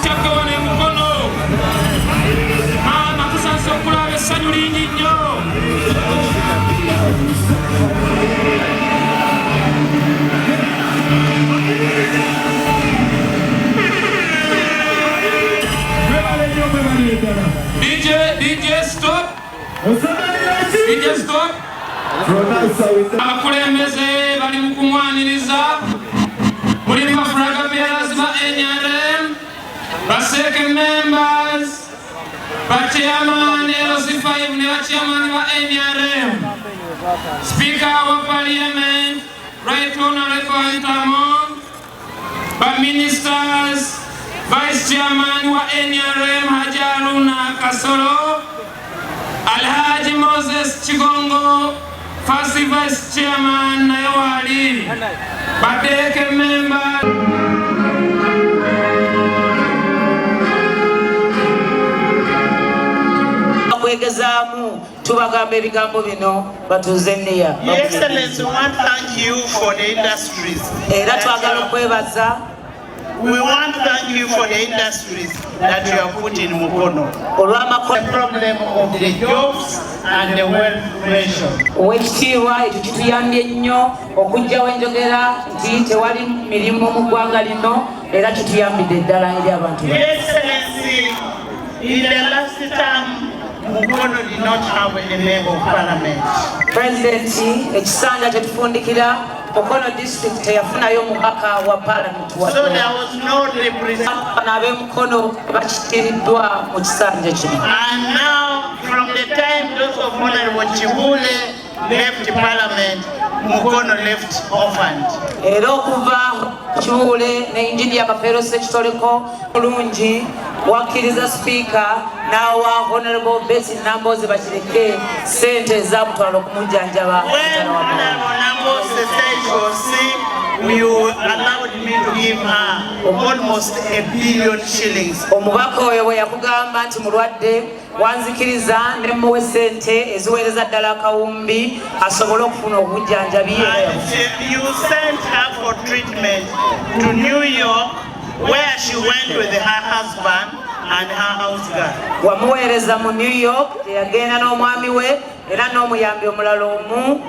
Chakone mukono. Mama kusanso kulabe sanyu lingi nnyo. DJ stop. DJ stop. Abakulembeze bali mu kumwaniriza. Muli bafraga bearers ba NRM. Baseke members. Chairman LC5 ne chairman wa NRM. Speaker of Parliament. Right Honorable Ntamo. Ministers. Vice Chairman wa NRM Haji Haruna Kasolo, Alhaji Moses Chigongo, First Vice Chairman Nayawali, Badeke member. Your Excellency, we want to thank you for the industries. We want to thank you for the industries that you have put in Mukono. The problem of the jobs and the wealth creation. Your Excellency, in the last term, Mukono did not have a member of parliament. Mukono district yafunayo mubaka wa parliament. So there was no representation. And now, from the time those of Honorable Chibule left parliament, Mukono left orphaned. Chibule ne engineer Kapero Sekitoleko Mulungi wakiriza speaker na wa Honorable Bessie Namboze bashirike sente za mutwalo kumujjanjaba. You allowed me to give her almost 1 billion shillings. Omubaka oyo bwe yakugamba nti mulwadde wanzikiriza ne muwe sente eziweereza ddala akawumbi asobole okufuna obujjanjabi. You sent her for treatment to New York where she went with her husband and her house girl. Wamuweereza mu New York yagenda n'omwami we era n'omuyambi omulala omu.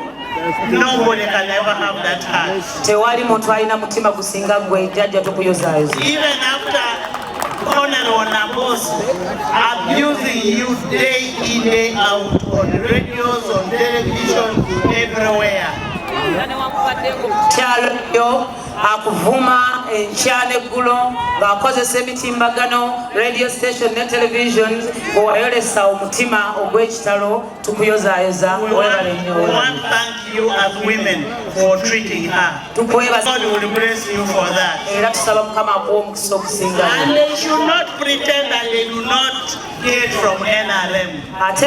Nobody can ever have that heart. Even after Honorable Nambos abusing you day in, day out, on radios, on television, everywhere. Akuvuma enkyane ggulo ng'akozesa emitimbagano radio station ne television owayolesa omutima ogw'ekitalo tukuyozaayoza. We want to thank you as women for treating her. God will bless you for that. And they should not pretend that they do not get from NRM. That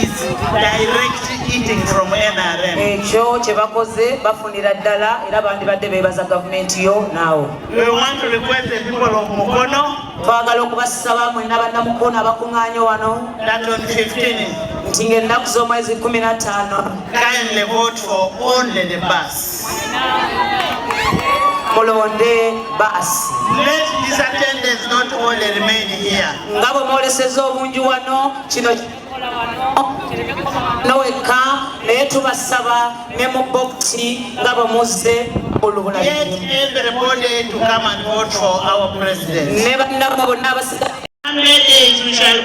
is direct eating from NRM. Ekyo kye bakoze bafunira ddala era bandi badde beebaza gavumenti yo naawo. We want to request the people of Mukono twagala okubasaba mwenna bannamukono abakuŋŋaanye wano that on 15 nti ng'ennaku z'omwezi 15 kindly vote for only the bus. mulonde basi. Let this attendance not only remain here. nga bwe mwoleseza obungi wano kino noweka naye tubasaba ne mu bokisi nga bwe muzze olubula. Get everybody to come and vote for our president. ne bannammwe bonna abasiga. 100 days we shall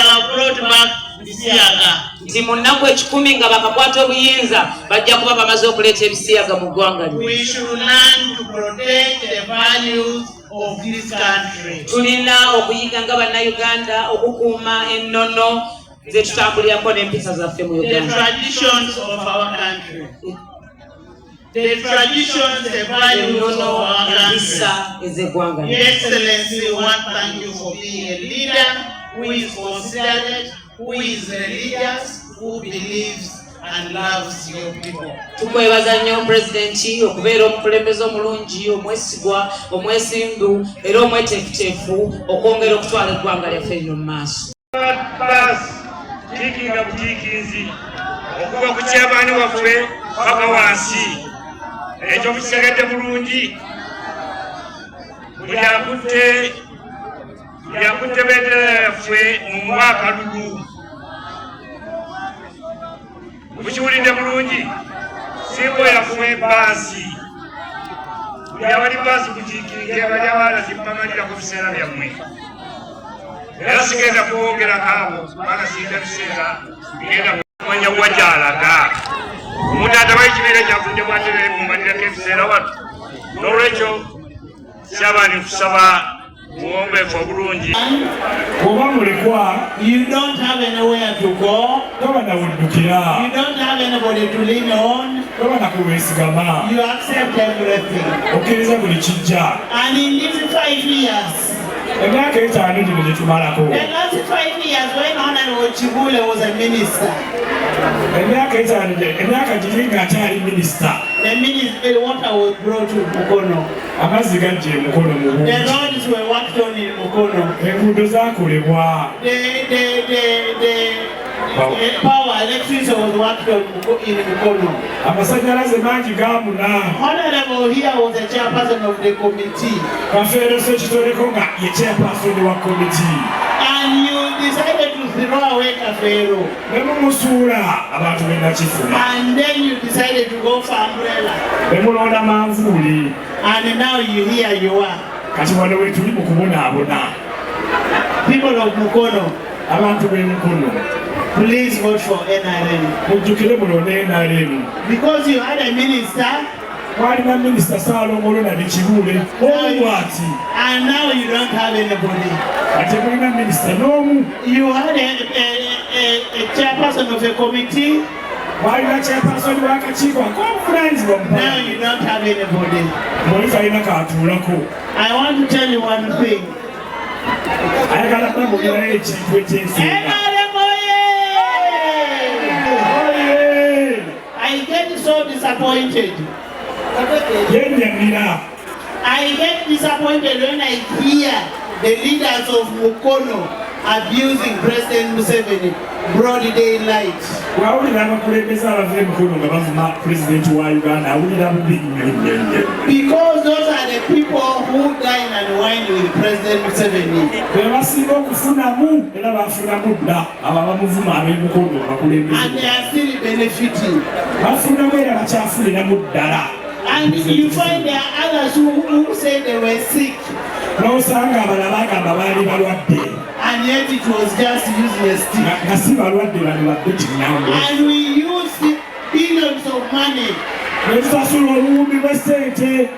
have brought back Bisiyaga. Nti mu nnaku 10 nga bakakwata obuyinza bajja kuba bamaze okuleeta ebisiyaga mu ggwanga lino. We should learn to protect the values of this country. Tulina okuyiga nga bannayuganda okukuuma ennono ze tutambulirako n'empisa zaffe mu Uganda. The traditions of our country. The traditions, the values of our country. Your Excellency, we want to thank you for being a leader who is considerate, who is religious, who believes and loves your people. Tukwebaza nnyo Pulezidenti okubeera omukulembeze omulungi, omwesigwa, omwesimbu era omweteefuteefu okwongera okutwala eggwanga lyaffe lino mu maaso. Tikinga butikinzi okuva ku kyamaani waffe paka wansi ekyo mukitegedde bulungi. Buli akutte bendera yaffe mu mwaka lulu mukiwulidde bulungi. Simbo yafuba ebbaasi, buli abali baasi kukiikiringe bali abaana zimpamalira ku biseera byammwe. Era sigenda kwogera kaabo kubanga siyinza biseera bigenda kumanya wagyalaga. Omuntu atabayi kibiira kyafudde bwaterere kumbalirako ebiseera wano. N'olwekyo kyabani kusaba muwombeefu obulungi. Kuba mulekwa, You don't have anywhere to go. toba nawuddukira, You don't have anybody to lean on. toba nakubeesigama, You accept everything. okkiriza buli kijja. And in these 5 years, Emyaka 5 gino gye tumalako, the last 5 years when Honorable Chibule was a minister, emyaka giri ng'akyali minisita, the water was brought to Mukono. amazzi gajja e Mukono mu The bungi, roads were worked on in Mukono. enguudo zaakolebwa, The power, electricity was worked on in Mukono. amasannyalaze mangi gaamuna. Honorable here was the chairperson of the committee. Kafeero Ssekitoleko nga ye chairperson wa komiti. And you decided to throw away Kafero. Ne mumusuula abantu be Nakifuma. And then you decided to go for umbrella. Ne mulonda manvuuli. And now here you are. Kati wano we tuli mu kubonaabona. People of Mukono, Abantu b'e Mukono, please vote for NRM. mujjukire mulonde NRM. Because you had a minister, Mwalina minisita Ssaalongolo na Kibuule Owati. and now you don't have anybody. Ate mulina minisita n'omu. You had a chairperson of a committee, Mwalina chairperson w'akakiiko ak'obuvunaanyizibwa mu now Parliament. you don't have anybody. Mwoli talina kaatuulako. I want to tell you one thing. Ayagala kumugirayo ekintu ekyensinga. NRM oye! Oye! I get so disappointed. Yennyamira. I get disappointed when I hear the leaders of Mukono abusing President Museveni broad daylight. Wawulira abakulembeze abava e Mukono nga bavuma pulezidenti wa Uganda, awulira bubi nnyo. Because those are the people who dine and wine with President Museveni. Be basinga okufunamu era bafunamu dda abo abamuvuma ab'e Mukono abakulembeze. And they are still benefiting. Bafunamu era bakyafuniramu ddala. And you find there are others who say they were sick, N'osanga abalala bagamba baali balwadde. and yet it was just useless. Nga si balwadde bano badde kinnambo. And we use billions of money. Ne tusasula obuwumbi bw'essente.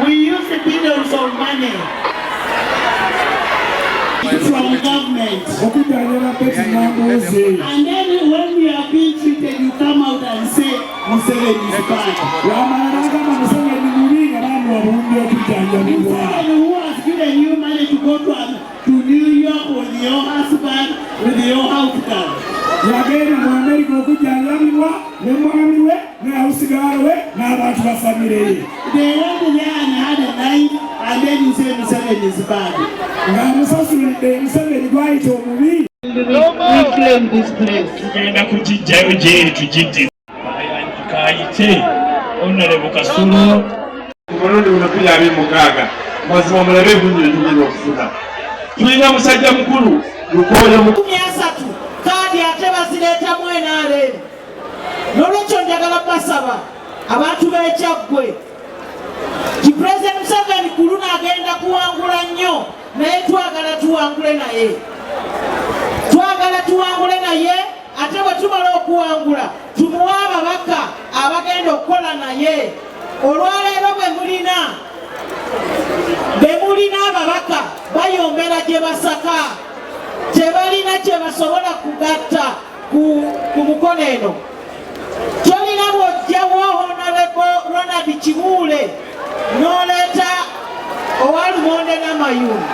We use the billions of money from government. Okujjanjaba Betty Nambooze. And then when we are being treated, you come out and say Museveni is bad. Wamala n'agamba Museveni mubi nga bamuwa obuwumbi okujjanjabibwa. Museveni who has given you money to go to New York with your husband, with your house girl. Yagenda mu Amerika okujjanjabibwa ne mwami we ne hawusigalo we n'abantu ba famire ye. They went there and had a night, and then you say Museveni is bad. Ng'amusasulidde Museveni gwayita omubi. Reclaim this place. Tugenda kugiggyayo gyeri tugidde. Kayite Honorable Kasulu. Omulundi guno tuli 26 mazima omulabe ebungi tugenda okufuna. Tulina musajja mukulu Lukooya mu 30 kaadi ate bazireetamu NRM. N'olwekyo njagala basaba abantu b'Ekyaggwe ti President Museveni ku luno agenda kuwangula nnyo, naye twagala tuwangule naye. Twagala tuwangule naye, ate bwe tumala okuwangula tumuwe ababaka abagenda okukola naye. Olwaleero be mulina ababaka bayombera gye basaka, tebalina kye basobola kugatta ku Mukono eno. Tolina bw'ojjawo Honorable Ronald Kibuule n'oleeta owa Lumonde n'Amayuuni.